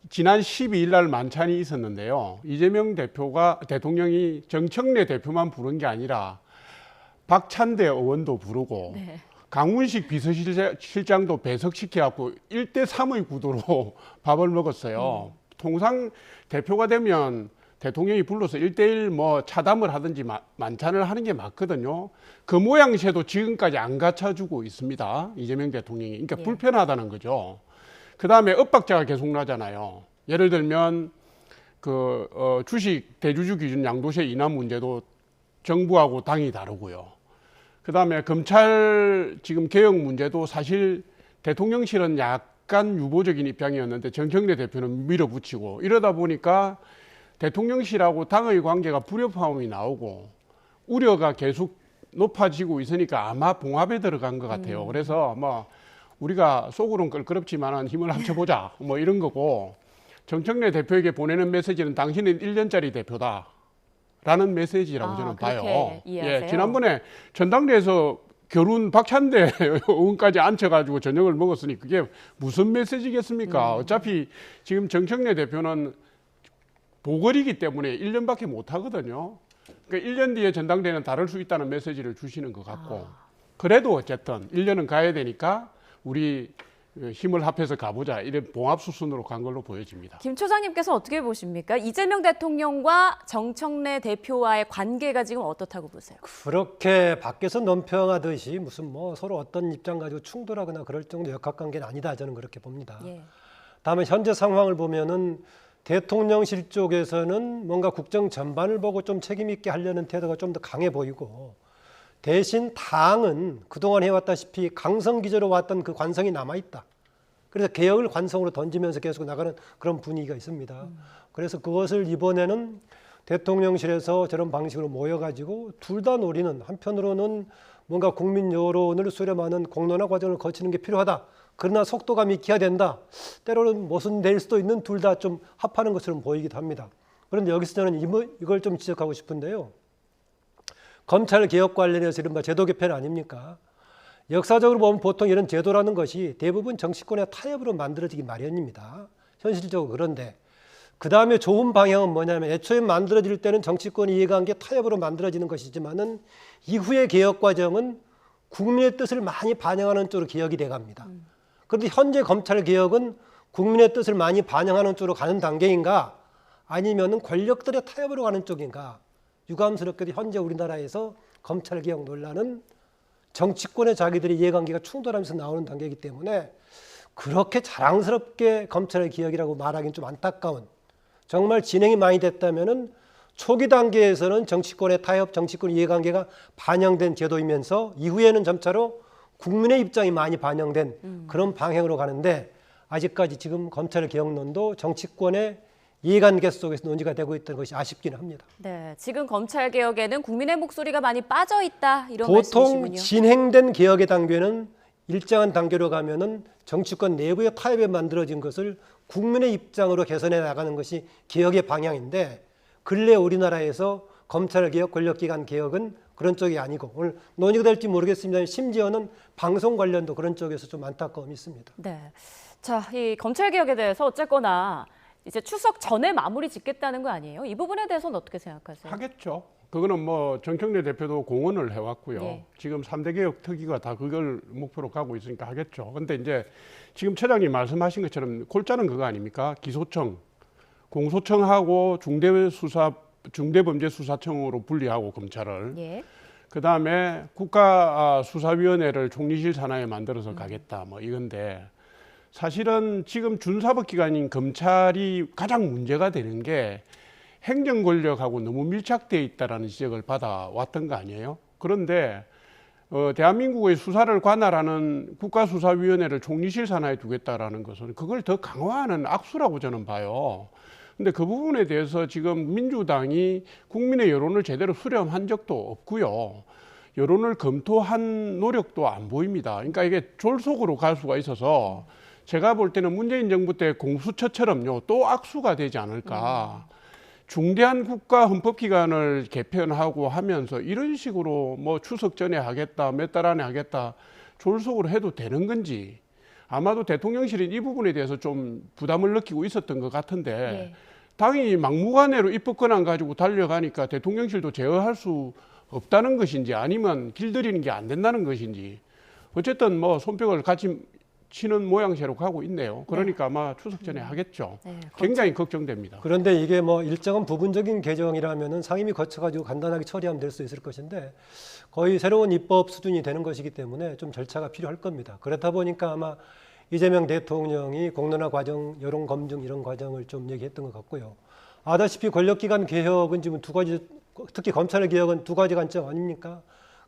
지난 12일 날 만찬이 있었는데요. 이재명 대통령이 정청래 대표만 부른 게 아니라 박찬대 의원도 부르고 네. 강훈식 비서실장도 배석시켜갖고 1대3의 구도로 밥을 먹었어요. 통상 대표가 되면 대통령이 불러서 1대1 뭐 차담을 하든지 만찬을 하는 게 맞거든요. 그 모양새도 지금까지 안 갖춰주고 있습니다. 이재명 대통령이. 그러니까 불편하다는 거죠. 그 다음에 엇박자가 계속 나잖아요. 예를 들면 주식 대주주 기준 양도세 인하 문제도 정부하고 당이 다르고요. 그 다음에 검찰 지금 개혁 문제도 사실 대통령실은 약간 유보적인 입장이었는데 정청래 대표는 밀어붙이고 이러다 보니까 대통령실하고 당의 관계가 불협화음이 나오고 우려가 계속 높아지고 있으니까 아마 봉합에 들어간 것 같아요. 그래서 뭐 우리가 속으로는 껄끄럽지만 힘을 합쳐보자 뭐 이런 거고 정청래 대표에게 보내는 메시지는 당신은 1년짜리 대표다 라는 메시지라고 저는 봐요. 이해하세요? 예, 지난번에 전당대회에서 결혼 박찬대 의원까지 앉혀가지고 저녁을 먹었으니 그게 무슨 메시지겠습니까? 어차피 지금 정청래 대표는 보궐이기 때문에 1년밖에 못 하거든요. 그러니까 1년 뒤에 전당대회는 다를 수 있다는 메시지를 주시는 것 같고 그래도 어쨌든 1년은 가야 되니까 우리 힘을 합해서 가보자 이런 봉합 수순으로 간 걸로 보여집니다. 김 초장님께서 어떻게 보십니까? 이재명 대통령과 정청래 대표와의 관계가 지금 어떻다고 보세요? 그렇게 밖에서 논평하듯이 무슨 뭐 서로 어떤 입장 가지고 충돌하거나 그럴 정도 역학관계는 아니다 저는 그렇게 봅니다. 예. 다음에 현재 상황을 보면은 대통령실 쪽에서는 뭔가 국정 전반을 보고 좀 책임 있게 하려는 태도가 좀 더 강해 보이고 대신 당은 그동안 해왔다시피 강성 기조로 왔던 그 관성이 남아있다. 그래서 개혁을 관성으로 던지면서 계속 나가는 그런 분위기가 있습니다. 그래서 그것을 이번에는 대통령실에서 저런 방식으로 모여가지고 둘 다 노리는 한편으로는 뭔가 국민 여론을 수렴하는 공론화 과정을 거치는 게 필요하다. 그러나 속도감이 있어야 된다. 때로는 모순될 수도 있는 둘 다 좀 합하는 것처럼 보이기도 합니다. 그런데 여기서 저는 이걸 좀 지적하고 싶은데요. 검찰 개혁 관련해서 이른바 제도 개편 아닙니까? 역사적으로 보면 보통 이런 제도라는 것이 대부분 정치권의 타협으로 만들어지기 마련입니다. 현실적으로 그런데 그 다음에 좋은 방향은 뭐냐면 애초에 만들어질 때는 정치권 이해관계 타협으로 만들어지는 것이지만은 이후의 개혁 과정은 국민의 뜻을 많이 반영하는 쪽으로 개혁이 돼갑니다. 그런데 현재 검찰 개혁은 국민의 뜻을 많이 반영하는 쪽으로 가는 단계인가 아니면은 권력들의 타협으로 가는 쪽인가? 유감스럽게도 현재 우리나라에서 검찰 개혁 논란은 정치권의 자기들의 이해관계가 충돌하면서 나오는 단계이기 때문에 그렇게 자랑스럽게 검찰의 개혁이라고 말하기는 좀 안타까운 정말 진행이 많이 됐다면은 초기 단계에서는 정치권의 타협, 정치권 이해관계가 반영된 제도이면서 이후에는 점차로 국민의 입장이 많이 반영된 그런 방향으로 가는데 아직까지 지금 검찰 개혁론도 정치권의 이해관계 속에서 논의가 되고 있다는 것이 아쉽기는 합니다. 네, 지금 검찰 개혁에는 국민의 목소리가 많이 빠져 있다 이런 보통 말씀이시군요. 진행된 개혁의 단계는 일정한 단계로 가면은 정치권 내부의 타협에 만들어진 것을 국민의 입장으로 개선해 나가는 것이 개혁의 방향인데 근래 우리나라에서 검찰개혁, 권력기관 개혁은 그런 쪽이 아니고 오늘 논의가 될지 모르겠습니다. 심지어는 방송 관련도 그런 쪽에서 좀 안타까움이 있습니다. 네. 자, 이 검찰 개혁에 대해서 어쨌거나 이제 추석 전에 마무리 짓겠다는 거 아니에요? 이 부분에 대해서는 어떻게 생각하세요? 하겠죠. 그거는 뭐 정청래 대표도 공언을 해왔고요. 네. 지금 3대 개혁 특위가 다 그걸 목표로 가고 있으니까 하겠죠. 근데 이제 지금 처장님 말씀하신 것처럼 골자는 그거 아닙니까? 기소청, 공소청하고 중대범죄수사청으로 분리하고 검찰을. 예. 그다음에 국가수사위원회를 총리실 산하에 만들어서 가겠다. 뭐 이건데 사실은 지금 준사법기관인 검찰이 가장 문제가 되는 게 행정 권력하고 너무 밀착되어 있다라는 지적을 받아왔던 거 아니에요? 그런데 대한민국의 수사를 관할하는 국가수사위원회를 총리실 산하에 두겠다라는 것은 그걸 더 강화하는 악수라고 저는 봐요. 근데 그 부분에 대해서 지금 민주당이 국민의 여론을 제대로 수렴한 적도 없고요. 여론을 검토한 노력도 안 보입니다. 그러니까 이게 졸속으로 갈 수가 있어서 제가 볼 때는 문재인 정부 때 공수처처럼요, 또 악수가 되지 않을까. 중대한 국가 헌법기관을 개편하고 하면서 이런 식으로 뭐 추석 전에 하겠다, 몇 달 안에 하겠다, 졸속으로 해도 되는 건지 아마도 대통령실이 이 부분에 대해서 좀 부담을 느끼고 있었던 것 같은데 네. 당이 막무가내로 입법 권한 가지고 달려가니까 대통령실도 제어할 수 없다는 것인지 아니면 길들이는 게 안 된다는 것인지 어쨌든 뭐 손뼉을 같이 치는 모양새로 가고 있네요. 그러니까 아마 추석 전에 하겠죠. 네, 굉장히 걱정됩니다. 그런데 이게 뭐 일정한 부분적인 개정이라면은 상임위 거쳐가지고 간단하게 처리하면 될 수 있을 것인데 거의 새로운 입법 수준이 되는 것이기 때문에 좀 절차가 필요할 겁니다. 그렇다 보니까 아마 이재명 대통령이 공론화 과정, 여론 검증 이런 과정을 좀 얘기했던 것 같고요. 아다시피 권력기관 개혁은 지금 두 가지, 특히 검찰의 개혁은 두 가지 관점 아닙니까?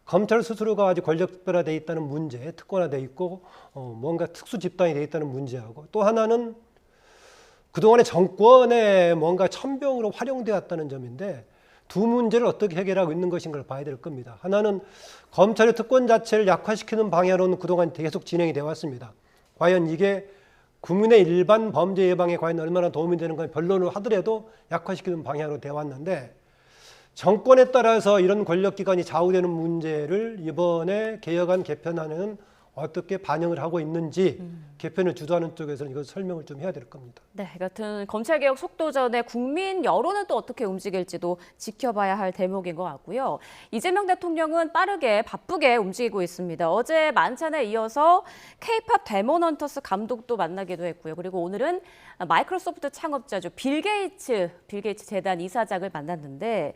검찰 스스로가 아주 권력별화되어 있다는 문제, 특권화되어 있고 뭔가 특수 집단이 되어 있다는 문제하고 또 하나는 그동안의 정권에 뭔가 천병으로 활용되었다는 점인데 두 문제를 어떻게 해결하고 있는 것인가를 봐야 될 겁니다. 하나는 검찰의 특권 자체를 약화시키는 방향으로는 그동안 계속 진행이 되어 왔습니다. 과연 이게 국민의 일반 범죄 예방에 과연 얼마나 도움이 되는 건 변론을 하더라도 약화시키는 방향으로 되어 왔는데 정권에 따라서 이런 권력기관이 좌우되는 문제를 이번에 개혁안 개편안에는 어떻게 반영을 하고 있는지 개편을 주도하는 쪽에서는 이거 설명을 좀 해야 될 겁니다. 네, 같은 검찰개혁 속도전에 국민 여론은 또 어떻게 움직일지도 지켜봐야 할 대목인 것 같고요. 이재명 대통령은 빠르게 바쁘게 움직이고 있습니다. 어제 만찬에 이어서 K-팝 데몬 헌터스 감독도 만나기도 했고요. 그리고 오늘은 마이크로소프트 창업자죠. 빌 게이츠 재단 이사장을 만났는데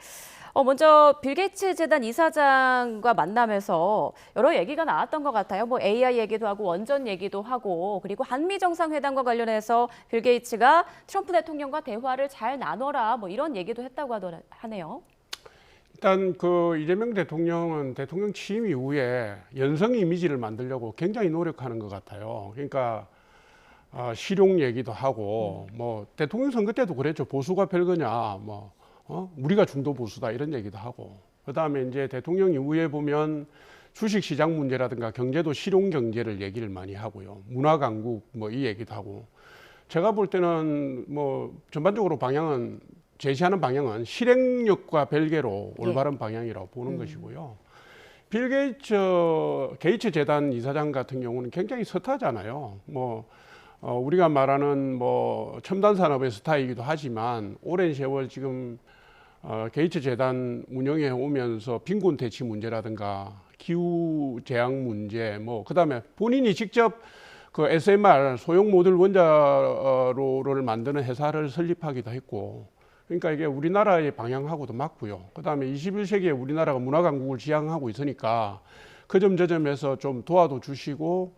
먼저 빌 게이츠 재단 이사장과 만나면서 여러 얘기가 나왔던 것 같아요. 뭐 AI 얘기도 하고 원전 얘기도 하고 그리고 한미 정상회담과 관련해서 빌 게이츠가 트럼프 대통령과 대화를 잘 나눠라 뭐 이런 얘기도 했다고 하네요. 일단 그 이재명 대통령은 대통령 취임 이후에 연성 이미지를 만들려고 굉장히 노력하는 것 같아요. 그러니까 실용 얘기도 하고 뭐 대통령 선거 때도 그랬죠. 보수가 별거냐 뭐. 우리가 중도 보수다 이런 얘기도 하고 그다음에 이제 대통령 이후에 보면 주식시장 문제라든가 경제도 실용 경제를 얘기를 많이 하고요. 문화 강국 뭐 이 얘기도 하고 제가 볼 때는 뭐 전반적으로 방향은 제시하는 방향은 실행력과 별개로 올바른 방향이라고 보는 것이고요. 빌 게이츠 재단 이사장 같은 경우는 굉장히 스타잖아요. 뭐 우리가 말하는 뭐 첨단 산업의 스타이기도 하지만 오랜 세월 지금 게이츠 재단 운영해 오면서 빈곤 대치 문제라든가 기후 재앙 문제 뭐 그다음에 본인이 직접 그 SMR 소형 모듈 원자로를 만드는 회사를 설립하기도 했고 그러니까 이게 우리나라의 방향하고도 맞고요. 그다음에 21세기에 우리나라가 문화 강국을 지향하고 있으니까 그 점 저 점에서 좀 도와도 주시고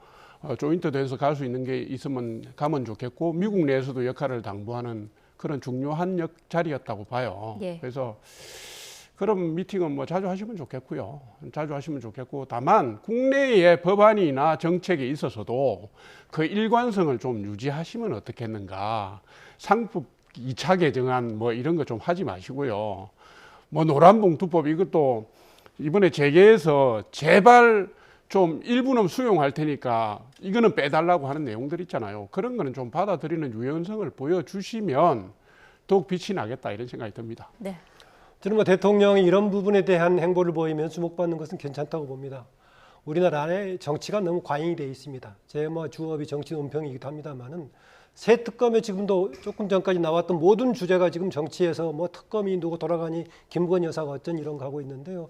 조인트 돼서 갈 수 있는 게 있으면 가면 좋겠고 미국 내에서도 역할을 당부하는 그런 중요한 자리였다고 봐요. 예. 그래서 그런 미팅은 뭐 자주 하시면 좋겠고요. 자주 하시면 좋겠고 다만 국내의 법안이나 정책에 있어서도 그 일관성을 좀 유지하시면 어떻겠는가. 상법 2차 개정안 뭐 이런 거 좀 하지 마시고요. 뭐 노란봉투법 이것도 이번에 재계에서 제발 좀 일부는 수용할 테니까 이거는 빼달라고 하는 내용들 있잖아요. 그런 거는 좀 받아들이는 유연성을 보여주시면 더욱 빛이 나겠다 이런 생각이 듭니다. 네. 저는 뭐 대통령이 이런 부분에 대한 행보를 보이면 주목받는 것은 괜찮다고 봅니다. 우리나라의 정치가 너무 과잉이 되어 있습니다. 제 뭐 주업이 정치 논평이기도 합니다만은 새 특검에 지금도 조금 전까지 나왔던 모든 주제가 지금 정치에서 뭐 특검이 누구 돌아가니 김건희 여사가 어쩐 이런 거 하고 있는데요.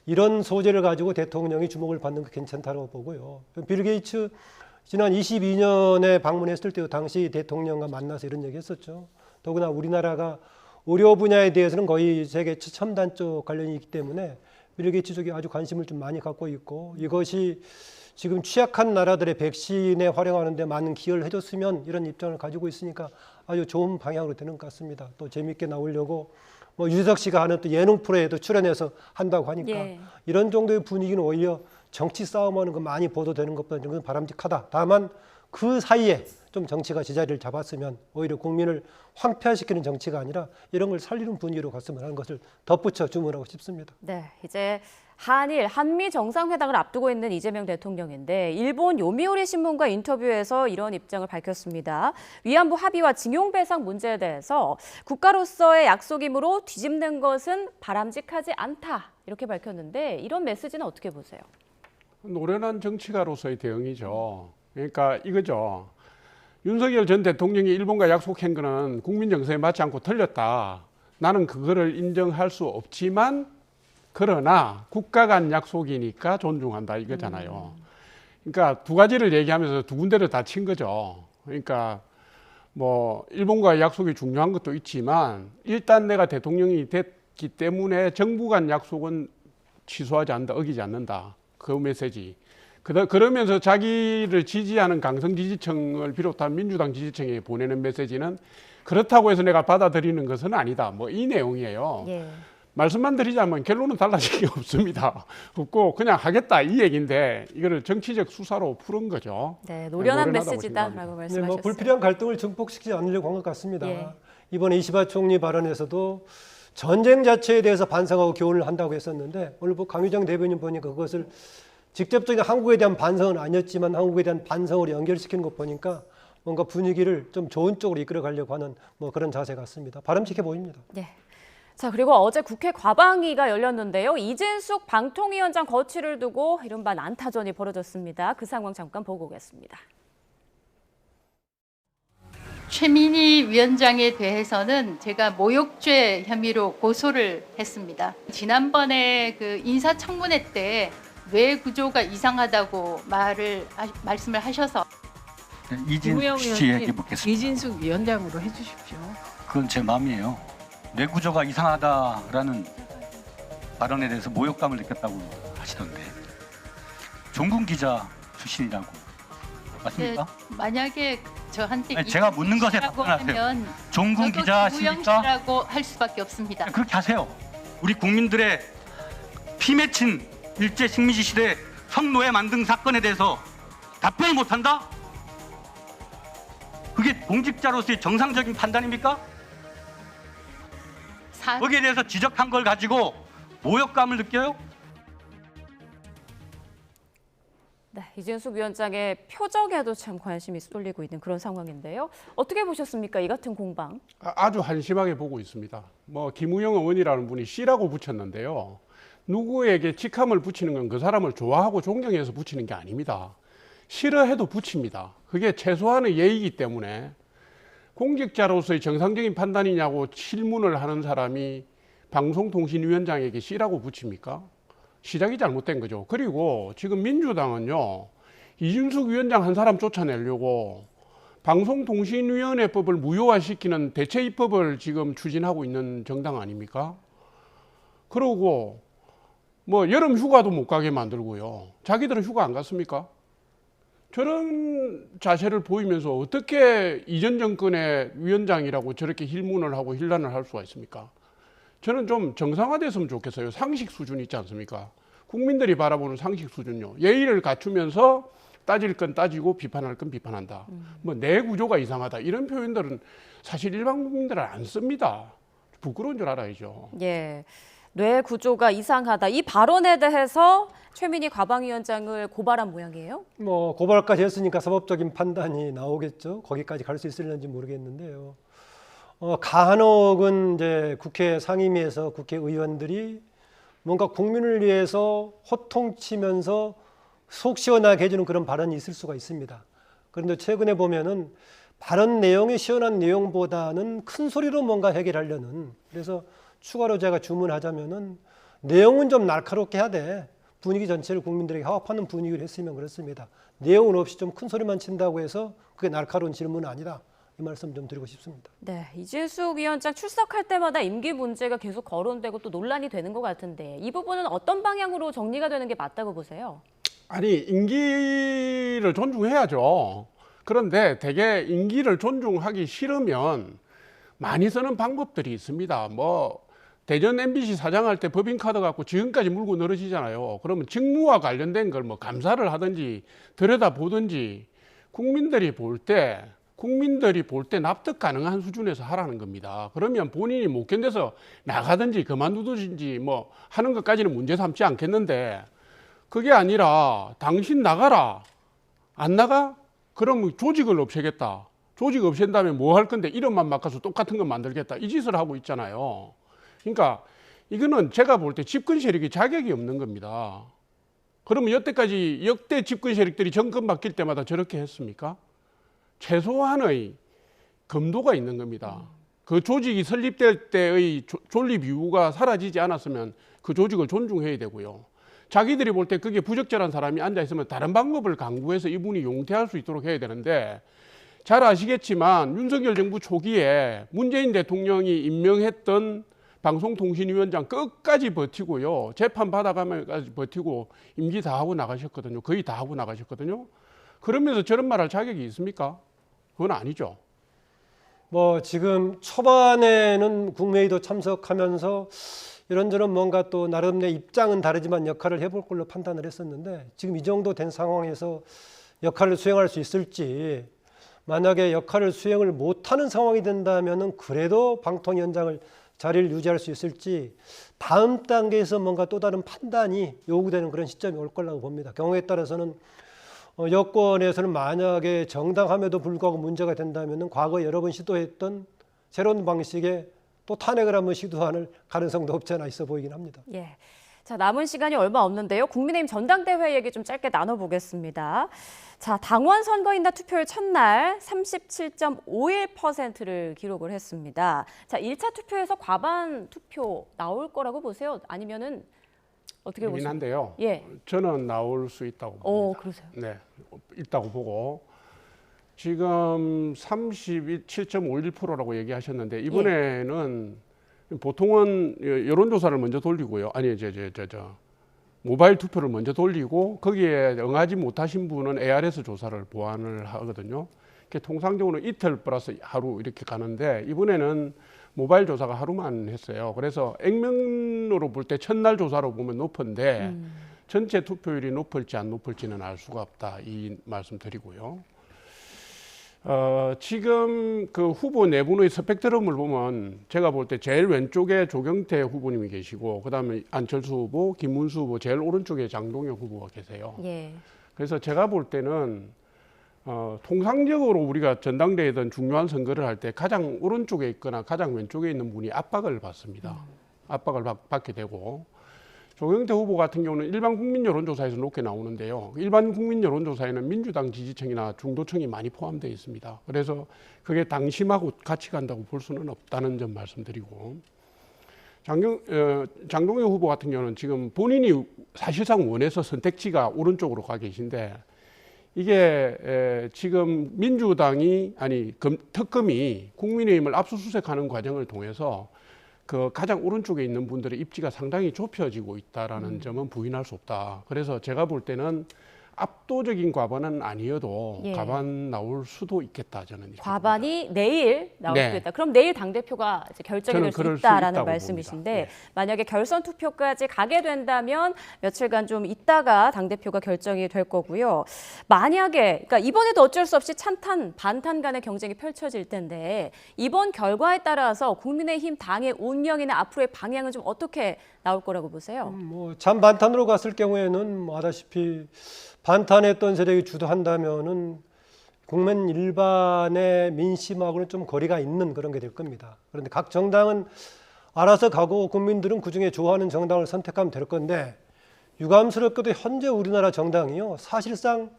이런 소재를 가지고 대통령이 주목을 받는 거 괜찮다고 보고요. 빌 게이츠 지난 22년에 방문했을 때 당시 대통령과 만나서 이런 얘기 했었죠. 더구나 우리나라가 의료 분야에 대해서는 거의 세계 첨단 쪽 관련이 있기 때문에 빌 게이츠 쪽이 아주 관심을 좀 많이 갖고 있고 이것이 지금 취약한 나라들의 백신에 활용하는 데 많은 기여를 해줬으면 이런 입장을 가지고 있으니까 아주 좋은 방향으로 되는 것 같습니다. 또 재미있게 나오려고 뭐 유재석 씨가 하는 또 예능 프로에도 출연해서 한다고 하니까 예. 이런 정도의 분위기는 오히려 정치 싸움하는 거 많이 보도되는 것보다 좀 바람직하다. 다만 그 사이에 좀 정치가 제자리를 잡았으면 오히려 국민을 황폐화시키는 정치가 아니라 이런 걸 살리는 분위기로 갔으면 하는 것을 덧붙여 주문하고 싶습니다. 네, 이제 한일, 한미 정상회담을 앞두고 있는 이재명 대통령인데 일본 요미우리 신문과 인터뷰에서 이런 입장을 밝혔습니다. 위안부 합의와 징용배상 문제에 대해서 국가로서의 약속이므로 뒤집는 것은 바람직하지 않다 이렇게 밝혔는데 이런 메시지는 어떻게 보세요? 노련한 정치가로서의 대응이죠. 그러니까 이거죠. 윤석열 전 대통령이 일본과 약속한 거는 국민 정서에 맞지 않고 틀렸다. 나는 그거를 인정할 수 없지만 그러나 국가 간 약속이니까 존중한다 이거잖아요. 그러니까 두 가지를 얘기하면서 두 군데를 다 친 거죠. 그러니까 뭐 일본과의 약속이 중요한 것도 있지만 일단 내가 대통령이 됐기 때문에 정부 간 약속은 취소하지 않는다, 어기지 않는다. 그 메시지. 그러면서 자기를 지지하는 강성 지지층을 비롯한 민주당 지지층에 보내는 메시지는 그렇다고 해서 내가 받아들이는 것은 아니다. 뭐 이 내용이에요. 예. 말씀만 드리자면 결론은 달라진 게 없습니다. 없고 그냥 하겠다 이 얘기인데 이거를 정치적 수사로 푸는 거죠. 네, 노련한 노련하다고 메시지다라고 생각합니다. 말씀하셨어요. 뭐 불필요한 갈등을 증폭시키지 않으려고 한 것 같습니다. 예. 이번에 이시바 총리 발언에서도 전쟁 자체에 대해서 반성하고 교훈을 한다고 했었는데 오늘 뭐 강유정 대변인 보니까 그것을 직접적인 한국에 대한 반성은 아니었지만 한국에 대한 반성으로 연결시키는 것 보니까 뭔가 분위기를 좀 좋은 쪽으로 이끌어 가려고 하는 뭐 그런 자세 같습니다. 바람직해 보입니다. 네. 자, 그리고 어제 국회 과방위가 열렸는데요. 이진숙 방통위원장 거취를 두고 이른바 난타전이 벌어졌습니다. 그 상황 잠깐 보고 오겠습니다. 최민희 위원장에 대해서는 제가 모욕죄 혐의로 고소를 했습니다. 지난번에 그 인사청문회 때 뇌 구조가 이상하다고 말씀을 하셔서 이진숙 씨에게 묻겠습니다. 이진숙 위원장으로 해주십시오. 그건 제 마음이에요. 뇌 구조가 이상하다라는 발언에 대해서 모욕감을 느꼈다고 하시던데 종군 기자 출신이라고 맞습니까? 만약에 저한테 아니, 제가 묻는 것에 답변하세요. 종군 기자십니까? 라고 할 수밖에 없습니다. 그렇게 하세요. 우리 국민들의 피 맺힌 일제 식민지 시대 선노예 만등 사건에 대해서 답변을 못한다? 그게 공직자로서의 정상적인 판단입니까? 거기에 대해서 지적한 걸 가지고 모욕감을 느껴요? 네, 이진숙 위원장의 표정에도 참 관심이 쏠리고 있는 그런 상황인데요. 어떻게 보셨습니까? 이 같은 공방. 아주 한심하게 보고 있습니다. 뭐 김우영 의원이라는 분이 씨라고 붙였는데요. 누구에게 직함을 붙이는 건 그 사람을 좋아하고 존경해서 붙이는 게 아닙니다. 싫어해도 붙입니다. 그게 최소한의 예의이기 때문에 공직자로서의 정상적인 판단이냐고 질문을 하는 사람이 방송통신위원장에게 씨라고 붙입니까? 시작이 잘못된 거죠. 그리고 지금 민주당은요, 이준숙 위원장 한 사람 쫓아내려고 방송통신위원회법을 무효화시키는 대체 입법을 지금 추진하고 있는 정당 아닙니까? 그러고 뭐 여름 휴가도 못 가게 만들고요. 자기들은 휴가 안 갔습니까? 저런 자세를 보이면서 어떻게 이전 정권의 위원장이라고 저렇게 힐문을 하고 힐난을 할 수가 있습니까? 저는 좀 정상화됐으면 좋겠어요. 상식 수준 있지 않습니까? 국민들이 바라보는 상식 수준요. 예의를 갖추면서 따질 건 따지고 비판할 건 비판한다. 뭐 내 구조가 이상하다. 이런 표현들은 사실 일반 국민들은 안 씁니다. 부끄러운 줄 알아야죠. 예. 뇌 구조가 이상하다. 이 발언에 대해서 최민희 과방위원장을 고발한 모양이에요? 뭐 고발까지 했으니까 사법적인 판단이 나오겠죠. 거기까지 갈 수 있을는지 모르겠는데요. 간혹은 이제 국회 상임위에서 국회의원들이 뭔가 국민을 위해서 호통치면서 속 시원하게 해주는 그런 발언이 있을 수가 있습니다. 그런데 최근에 보면은 발언 내용이 시원한 내용보다는 큰 소리로 뭔가 해결하려는, 그래서 추가로 제가 주문하자면은 내용은 좀 날카롭게 해야 돼. 분위기 전체를 국민들에게 화합하는 분위기를 했으면 그렇습니다. 내용은 없이 좀 큰 소리만 친다고 해서 그게 날카로운 질문은 아니다. 이 말씀 좀 드리고 싶습니다. 네, 이진숙 위원장 출석할 때마다 임기 문제가 계속 거론되고 또 논란이 되는 것 같은데 이 부분은 어떤 방향으로 정리가 되는 게 맞다고 보세요? 아니, 임기를 존중해야죠. 그런데 되게 임기를 존중하기 싫으면 많이 쓰는 방법들이 있습니다. 뭐 대전 MBC 사장할 때 법인카드 갖고 지금까지 물고 늘어지잖아요. 그러면 직무와 관련된 걸 뭐 감사를 하든지 들여다보든지 국민들이 볼 때 납득 가능한 수준에서 하라는 겁니다. 그러면 본인이 못 견뎌서 나가든지 그만두든지 뭐 하는 것까지는 문제 삼지 않겠는데, 그게 아니라 당신 나가라. 안 나가? 그럼 조직을 없애겠다. 조직 없앤 다음에 뭐 할 건데 이름만 바꿔서 똑같은 거 만들겠다. 이 짓을 하고 있잖아요. 그러니까 이거는 제가 볼 때 집권 세력이 자격이 없는 겁니다. 그러면 여태까지 역대 집권 세력들이 정권 바뀔 때마다 저렇게 했습니까? 최소한의 검도가 있는 겁니다. 그 조직이 설립될 때의 존립 이유가 사라지지 않았으면 그 조직을 존중해야 되고요. 자기들이 볼 때 그게 부적절한 사람이 앉아있으면 다른 방법을 강구해서 이분이 용퇴할 수 있도록 해야 되는데, 잘 아시겠지만 윤석열 정부 초기에 문재인 대통령이 임명했던 방송통신위원장 끝까지 버티고요. 재판 받아가면까지 버티고 임기 다 하고 나가셨거든요. 거의 다 하고 나가셨거든요. 그러면서 저런 말 할 자격이 있습니까? 그건 아니죠. 뭐 지금 초반에는 국회의도 참석하면서 이런저런 뭔가 또 나름 내 입장은 다르지만 역할을 해볼 걸로 판단을 했었는데, 지금 이 정도 된 상황에서 역할을 수행할 수 있을지, 만약에 역할을 수행을 못하는 상황이 된다면은 그래도 방통위원장을 자리를 유지할 수 있을지 다음 단계에서 뭔가 또 다른 판단이 요구되는 그런 시점이 올 거라고 봅니다. 경우에 따라서는 여권에서는 만약에 정당함에도 불구하고 문제가 된다면은 과거 여러 번 시도했던 새로운 방식의 또 탄핵을 한번 시도하는 가능성도 없지 않아 있어 보이긴 합니다. 예. 자, 남은 시간이 얼마 없는데요. 국민의힘 전당대회 얘기 좀 짧게 나눠보겠습니다. 자, 당원 선거인단 투표일 첫날 37.51%를 기록을 했습니다. 자, 1차 투표에서 과반 투표 나올 거라고 보세요? 아니면은 어떻게 보세요? 예민한데요. 예. 저는 나올 수 있다고 봅니다. 그러세요? 네, 있다고 보고, 지금 37.51%라고 얘기하셨는데 이번에는 보통은 여론조사를 먼저 돌리고요. 아니, 모바일 투표를 먼저 돌리고 거기에 응하지 못하신 분은 ARS 조사를 보완을 하거든요. 통상적으로 이틀 플러스 하루 이렇게 가는데 이번에는 모바일 조사가 하루만 했어요. 그래서 액면으로 볼 때 첫날 조사로 보면 높은데 전체 투표율이 높을지 안 높을지는 알 수가 없다. 이 말씀 드리고요. 지금 그 후보 내분의 스펙트럼을 보면 제가 볼 때 제일 왼쪽에 조경태 후보님이 계시고, 그 다음에 안철수 후보, 김문수 후보, 제일 오른쪽에 장동혁 후보가 계세요. 예. 그래서 제가 볼 때는 통상적으로 우리가 전당대회든 중요한 선거를 할 때 가장 오른쪽에 있거나 가장 왼쪽에 있는 분이 압박을 받습니다. 압박을 받게 되고, 조경태 후보 같은 경우는 일반 국민 여론조사에서 높게 나오는데요. 일반 국민 여론조사에는 민주당 지지층이나 중도층이 많이 포함되어 있습니다. 그래서 그게 당심하고 같이 간다고 볼 수는 없다는 점 말씀드리고, 장동혁 후보 같은 경우는 지금 본인이 사실상 원해서 선택지가 오른쪽으로 가 계신데, 이게 지금 민주당이 특검이 국민의힘을 압수수색하는 과정을 통해서 그 가장 오른쪽에 있는 분들의 입지가 상당히 좁혀지고 있다라는 점은 부인할 수 없다. 그래서 제가 볼 때는 압도적인 과반은 아니어도 과반 나올 수도 있겠다, 저는. 과반이 봅니다. 내일 나올 수도 있다. 그럼 내일 당대표가 이제 결정이 될 수 있다라는 말씀이신데, 네. 만약에 결선 투표까지 가게 된다면 며칠간 좀 있다가 당대표가 결정이 될 거고요. 만약에, 그러니까 이번에도 어쩔 수 없이 찬탄, 반탄 간의 경쟁이 펼쳐질 텐데, 이번 결과에 따라서 국민의힘 당의 운영이나 앞으로의 방향은 좀 어떻게 나올 거라고 보세요? 뭐 잔반탄으로 갔을 경우에는 뭐 아다시피 반탄했던 세력이 주도한다면은 국민 일반의 민심하고는 좀 거리가 있는 그런 게 될 겁니다. 그런데 각 정당은 알아서 가고 국민들은 그중에 좋아하는 정당을 선택하면 될 건데 유감스럽게도 현재 우리나라 정당이요. 사실상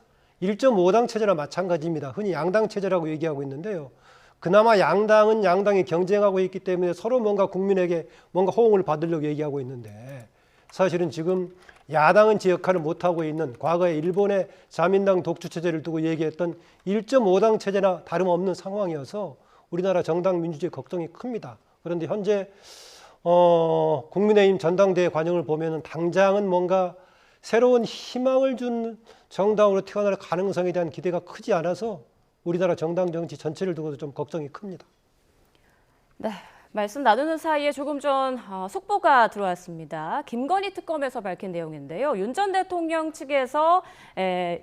1.5당 체제나 마찬가지입니다. 흔히 양당 체제라고 얘기하고 있는데요. 그나마 양당은 양당이 경쟁하고 있기 때문에 서로 뭔가 국민에게 뭔가 호응을 받으려고 얘기하고 있는데 사실은 지금 야당은 제 역할을 못하고 있는 과거에 일본의 자민당 독주체제를 두고 얘기했던 1.5당 체제나 다름없는 상황이어서 우리나라 정당 민주주의 걱정이 큽니다. 그런데 현재 국민의힘 전당대회 과정을 보면 당장은 뭔가 새로운 희망을 준 정당으로 태어날 가능성에 대한 기대가 크지 않아서 우리나라 정당 정치 전체를 두고도 좀 걱정이 큽니다. 네. 말씀 나누는 사이에 조금 전 속보가 들어왔습니다. 김건희 특검에서 밝힌 내용인데요. 윤 전 대통령 측에서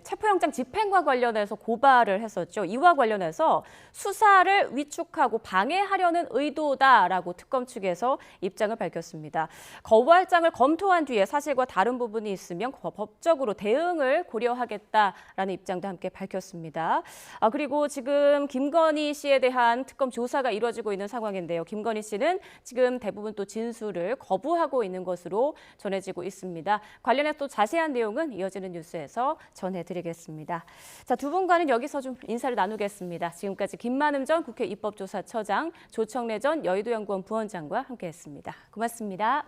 체포영장 집행과 관련해서 고발을 했었죠. 이와 관련해서 수사를 위축하고 방해하려는 의도다라고 특검 측에서 입장을 밝혔습니다. 거부할장을 검토한 뒤에 사실과 다른 부분이 있으면 법적으로 대응을 고려하겠다라는 입장도 함께 밝혔습니다. 그리고 지금 김건희 씨에 대한 특검 조사가 이루어지고 있는 상황인데요. 김건희 씨는 지금 대부분 또 진술을 거부하고 있는 것으로 전해지고 있습니다. 관련해 또 자세한 내용은 이어지는 뉴스에서 전해드리겠습니다. 자, 두 분과는 여기서 좀 인사를 나누겠습니다. 지금까지 김만음 전 국회 입법조사처장, 조청래 전 여의도연구원 부원장과 함께했습니다. 고맙습니다.